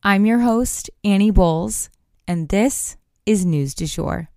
I'm your host, Annie Bowles, and this is News du Jour.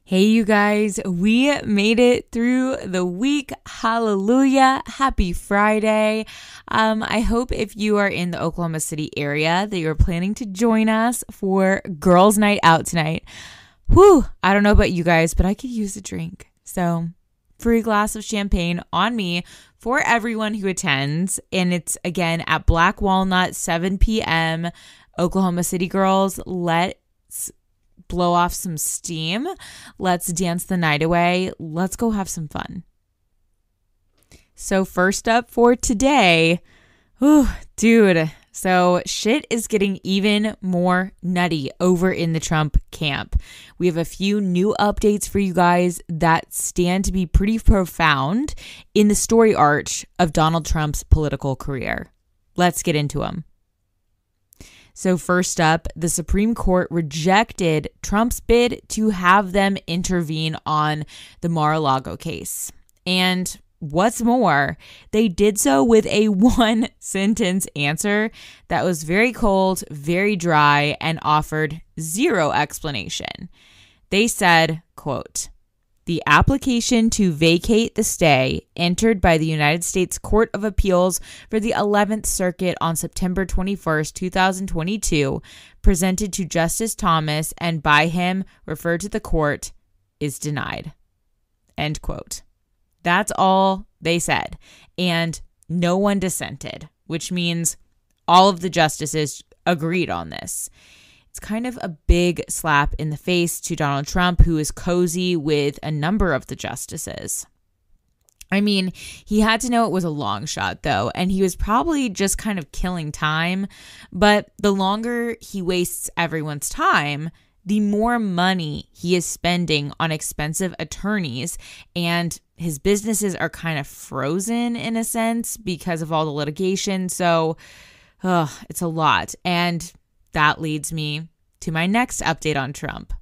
Hey, you guys, we made it through the week. Hallelujah. Happy Friday. I hope if you are in the Oklahoma City area that you're planning to join us for girls' night out tonight. Whew, I don't know about you guys, but I could use a drink. So free glass of champagne on me for everyone who attends. And it's again at Black Walnut, 7 p.m. Oklahoma City girls, let's blow off some steam. Let's dance the night away. Let's go have some fun. So first up for today, so shit is getting even more nutty over in the Trump camp. We have a few new updates for you guys that stand to be pretty profound in the story arch of Donald Trump's political career. Let's get into them. So first up, the Supreme Court rejected Trump's bid to have them intervene on the Mar-a-Lago case. And what's more, they did so with a one-sentence answer that was very cold, very dry, and offered zero explanation. They said, quote, "The application to vacate the stay entered by the United States Court of Appeals for the 11th Circuit on September 21st, 2022, presented to Justice Thomas and by him referred to the court, is denied." End quote. That's all they said. And no one dissented, which means all of the justices agreed on this. It's kind of a big slap in the face to Donald Trump, who is cozy with a number of the justices. I mean, he had to know it was a long shot, though, and he was probably just kind of killing time. But the longer he wastes everyone's time, the more money he is spending on expensive attorneys, and his businesses are kind of frozen in a sense because of all the litigation. So it's a lot. And that leads me to my next update on Trump.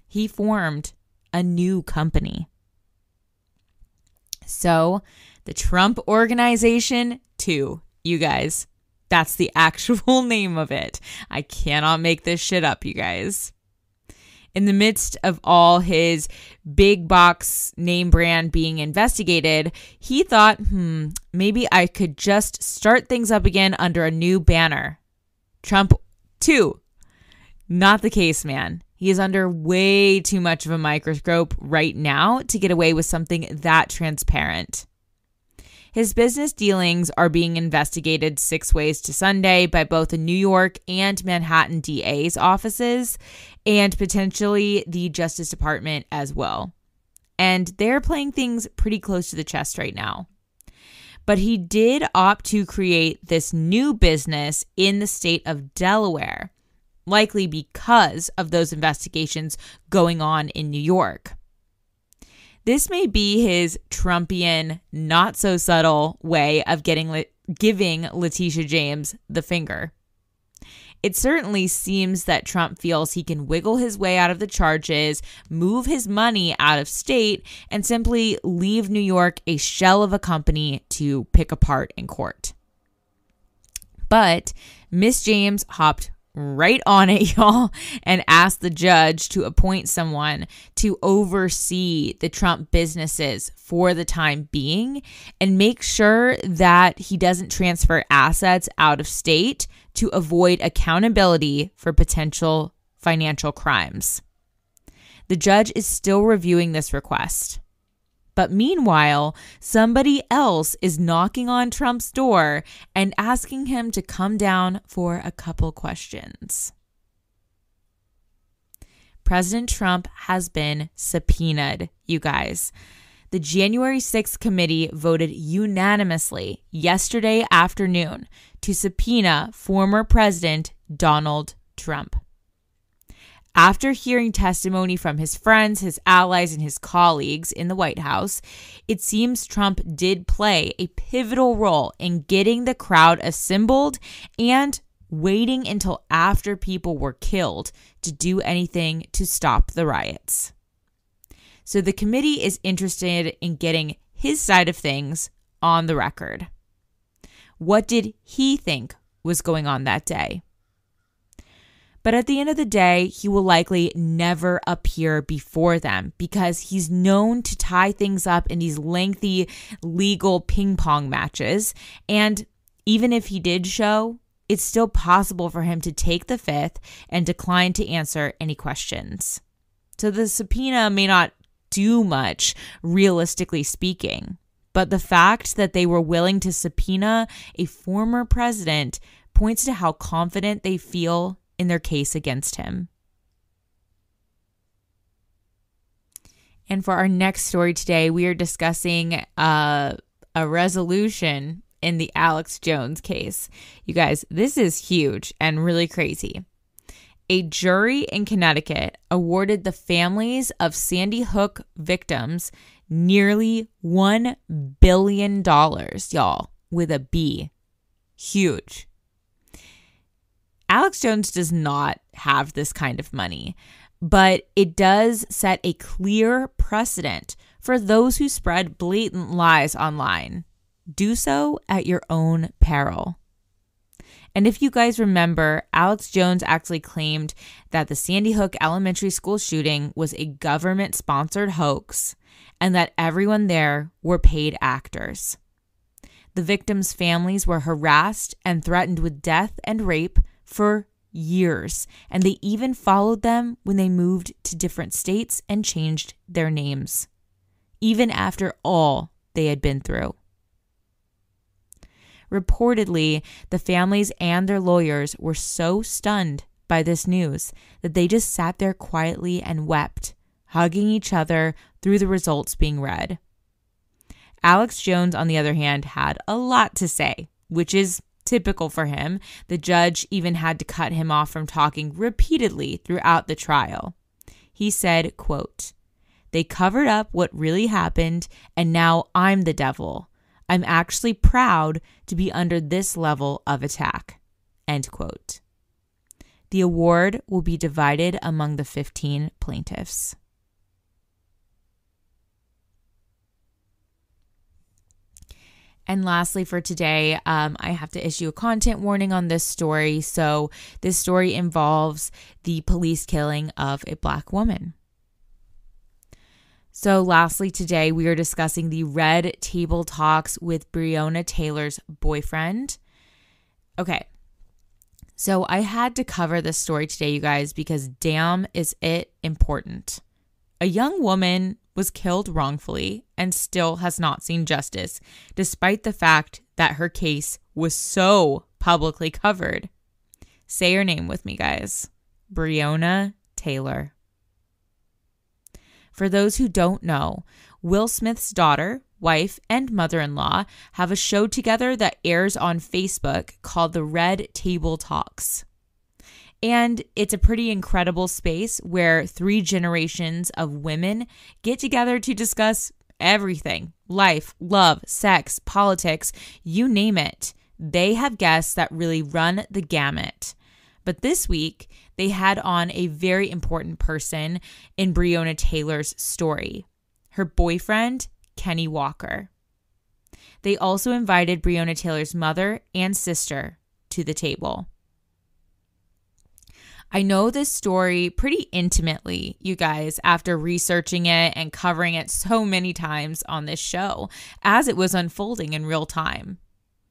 He formed a new company. So the Trump Organization 2, you guys, that's the actual name of it. I cannot make this shit up, you guys. In the midst of all his big box name brand being investigated, he thought, maybe I could just start things up again under a new banner. Trump 2. Not the case, man. He is under way too much of a microscope right now to get away with something that transparent. His business dealings are being investigated 6 ways to Sunday by both the New York and Manhattan DA's offices and potentially the Justice Department as well. And they're playing things pretty close to the chest right now. But he did opt to create this new business in the state of Delaware, likely because of those investigations going on in New York. This may be his Trumpian, not so subtle way of giving Letitia James the finger. It certainly seems that Trump feels he can wiggle his way out of the charges, move his money out of state, and simply leave New York a shell of a company to pick apart in court. But Miss James hopped right on it, y'all, and asked the judge to appoint someone to oversee the Trump businesses for the time being and make sure that he doesn't transfer assets out of state to avoid accountability for potential financial crimes. The judge is still reviewing this request. But meanwhile, somebody else is knocking on Trump's door and asking him to come down for a couple questions. President Trump has been subpoenaed, you guys. The January 6th committee voted unanimously yesterday afternoon to subpoena former President Donald Trump. After hearing testimony from his friends, his allies, and his colleagues in the White House, it seems Trump did play a pivotal role in getting the crowd assembled and waiting until after people were killed to do anything to stop the riots. So the committee is interested in getting his side of things on the record. What did he think was going on that day? But at the end of the day, he will likely never appear before them because he's known to tie things up in these lengthy legal ping pong matches. And even if he did show, it's still possible for him to take the fifth and decline to answer any questions. So the subpoena may not do much, realistically speaking. But the fact that they were willing to subpoena a former president points to how confident they feel in their case against him. And for our next story today, we are discussing a resolution in the Alex Jones case. You guys, this is huge and really crazy. A jury in Connecticut awarded the families of Sandy Hook victims nearly $1 billion, y'all, with a B. Huge. Alex Jones does not have this kind of money, but it does set a clear precedent for those who spread blatant lies online. Do so at your own peril. And if you guys remember, Alex Jones actually claimed that the Sandy Hook Elementary School shooting was a government-sponsored hoax and that everyone there were paid actors. The victims' families were harassed and threatened with death and rape for years, and they even followed them when they moved to different states and changed their names, even after all they had been through. Reportedly, the families and their lawyers were so stunned by this news that they just sat there quietly and wept, hugging each other through the results being read. Alex Jones, on the other hand, had a lot to say, which is typical for him. The judge even had to cut him off from talking repeatedly throughout the trial. He said, quote, "They covered up what really happened, and now I'm the devil. I'm actually proud to be under this level of attack." End quote. The award will be divided among the 15 plaintiffs. And lastly for today, I have to issue a content warning on this story. So this story involves the police killing of a Black woman. So lastly today, we are discussing the Red Table Talks with Breonna Taylor's boyfriend. Okay, so I had to cover this story today, you guys, because damn is it important. A young woman was killed wrongfully and still has not seen justice, despite the fact that her case was so publicly covered. Say her name with me, guys. Breonna Taylor. For those who don't know, Will Smith's daughter, wife, and mother-in-law have a show together that airs on Facebook called the Red Table Talks. And it's a pretty incredible space where 3 generations of women get together to discuss everything: life, love, sex, politics, you name it. They have guests that really run the gamut. But this week, they had on a very important person in Breonna Taylor's story, her boyfriend, Kenny Walker. They also invited Breonna Taylor's mother and sister to the table. I know this story pretty intimately, you guys, after researching it and covering it so many times on this show as it was unfolding in real time.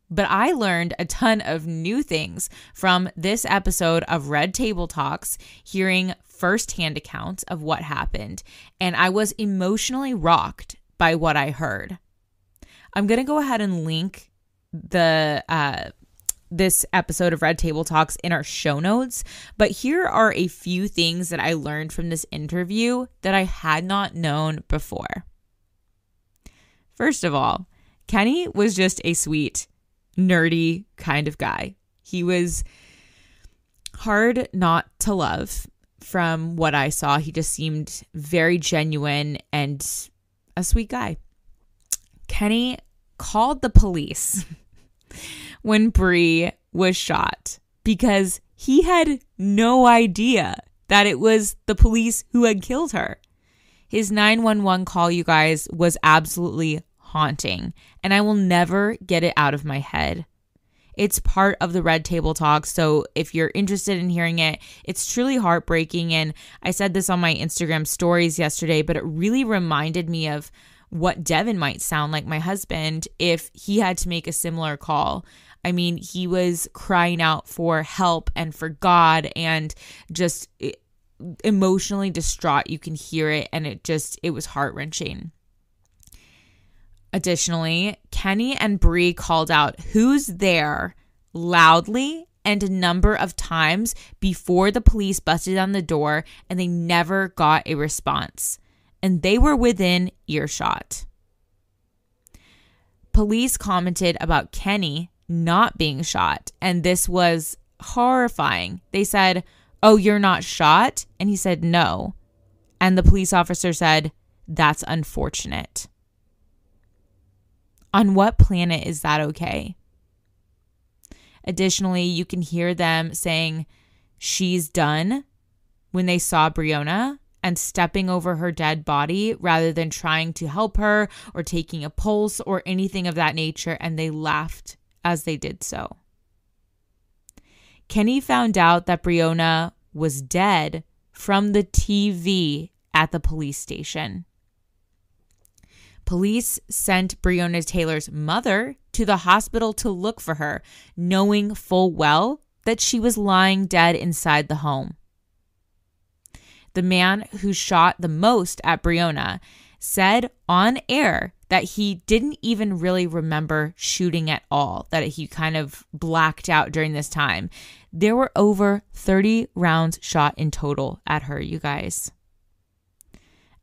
But I learned a ton of new things from this episode of Red Table Talks, hearing firsthand accounts of what happened, and I was emotionally rocked by what I heard. I'm going to go ahead and link the this episode of Red Table Talks in our show notes, but here are a few things that I learned from this interview that I had not known before. First of all, Kenny was just a sweet, nerdy kind of guy. He was hard not to love. From what I saw, he just seemed very genuine and a sweet guy. Kenny called the police when Bree was shot because he had no idea that it was the police who had killed her. His 911 call, you guys, was absolutely haunting, and I will never get it out of my head. It's part of the Red Table Talk, so if you're interested in hearing it, it's truly heartbreaking, and I said this on my Instagram stories yesterday, but it really reminded me of what Devin might sound like, my husband, if he had to make a similar call. I mean, he was crying out for help and for God and just emotionally distraught. You can hear it, and it was heart-wrenching. Additionally, Kenny and Bree called out "who's there" loudly and a number of times before the police busted down the door, and they never got a response. And they were within earshot. Police commented about Kenny not being shot, and this was horrifying. They said, "Oh, you're not shot?" And he said, "No." And the police officer said, "That's unfortunate." On what planet is that okay? Additionally, you can hear them saying, "she's done," when they saw Breonna, and stepping over her dead body rather than trying to help her or taking a pulse or anything of that nature, and they laughed as they did so. Kenny found out that Breonna was dead from the TV at the police station. Police sent Breonna Taylor's mother to the hospital to look for her, knowing full well that she was lying dead inside the home. The man who shot the most at Breonna said on air that he didn't even really remember shooting at all, that he kind of blacked out during this time. There were over 30 rounds shot in total at her, you guys.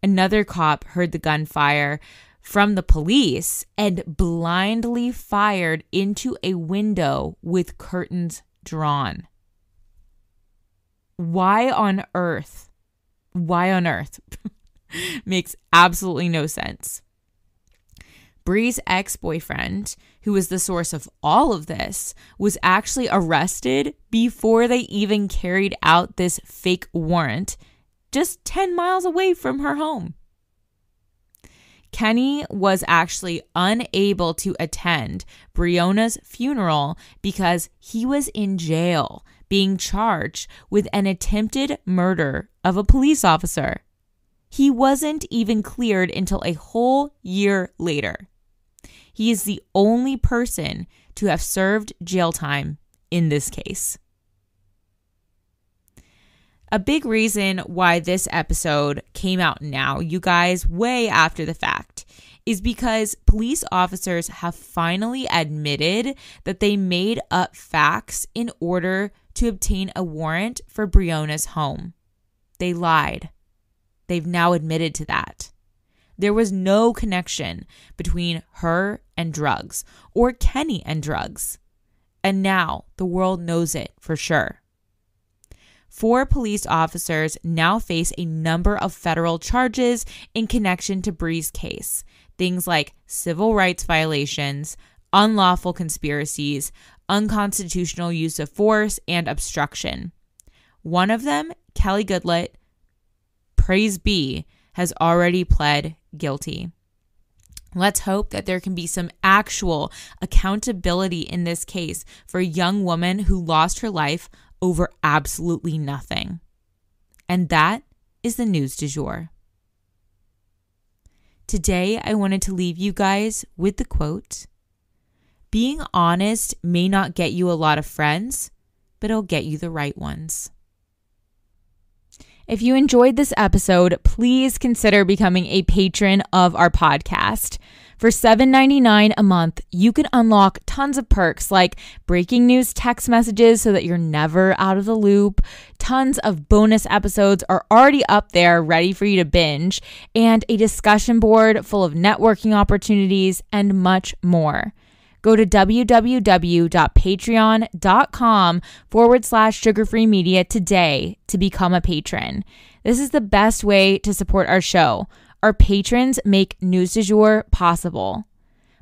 Another cop heard the gunfire from the police and blindly fired into a window with curtains drawn. Why on earth? Why on earth? Makes absolutely no sense. Bree's ex-boyfriend, who was the source of all of this, was actually arrested before they even carried out this fake warrant just 10 miles away from her home. Kenny was actually unable to attend Breonna's funeral because he was in jail being charged with an attempted murder of a police officer. He wasn't even cleared until a whole year later. He is the only person to have served jail time in this case. A big reason why this episode came out now, you guys, way after the fact, is because police officers have finally admitted that they made up facts in order to obtain a warrant for Breonna's home. They lied. They've now admitted to that. There was no connection between her and drugs or Kenny and drugs. And now the world knows it for sure. 4 police officers now face a number of federal charges in connection to Bree's case. Things like civil rights violations, unlawful conspiracies, unconstitutional use of force, and obstruction. One of them, Kelly Goodlett, praise be, has already pled guilty. Let's hope that there can be some actual accountability in this case for a young woman who lost her life over absolutely nothing. And that is the news du jour. Today, I wanted to leave you guys with the quote, "Being honest may not get you a lot of friends, but it'll get you the right ones." If you enjoyed this episode, please consider becoming a patron of our podcast. For $7.99 a month, you can unlock tons of perks like breaking news text messages so that you're never out of the loop. Tons of bonus episodes are already up there ready for you to binge, and a discussion board full of networking opportunities and much more. Go to www.patreon.com/sugarfree media today to become a patron. This is the best way to support our show. Our patrons make News du Jour possible.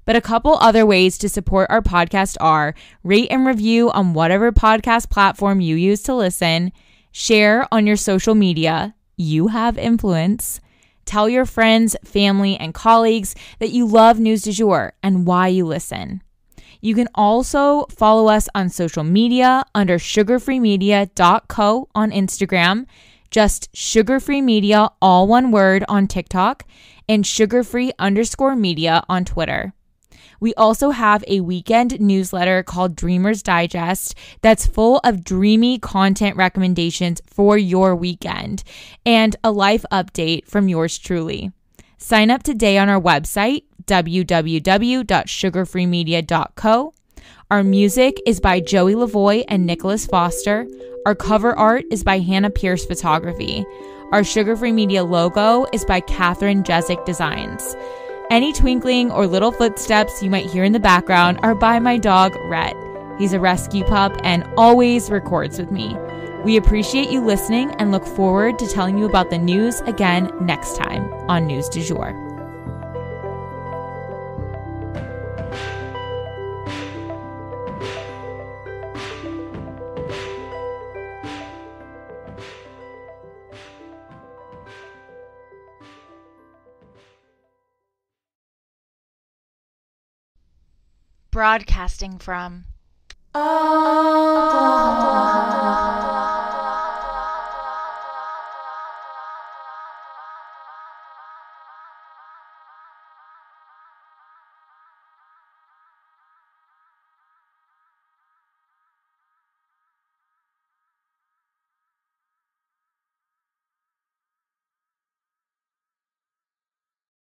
But a couple other ways to support our podcast are rate and review on whatever podcast platform you use to listen, share on your social media, you have influence, tell your friends, family, and colleagues that you love News du Jour and why you listen. You can also follow us on social media under sugarfreemedia.co on Instagram, just sugarfree media, all one word, on TikTok, and sugarfree_media on Twitter. We also have a weekend newsletter called Dreamers Digest that's full of dreamy content recommendations for your weekend and a life update from yours truly. Sign up today on our website, www.sugarfreemedia.co. Our music is by Joey Lavoie and Nicholas Foster. Our cover art is by Hannah Pierce Photography. Our Sugar Free Media logo is by Catherine Jezik Designs. Any twinkling or little footsteps you might hear in the background are by my dog, Rhett. He's a rescue pup and always records with me. We appreciate you listening and look forward to telling you about the news again next time on News du Jour. Broadcasting from Oklahoma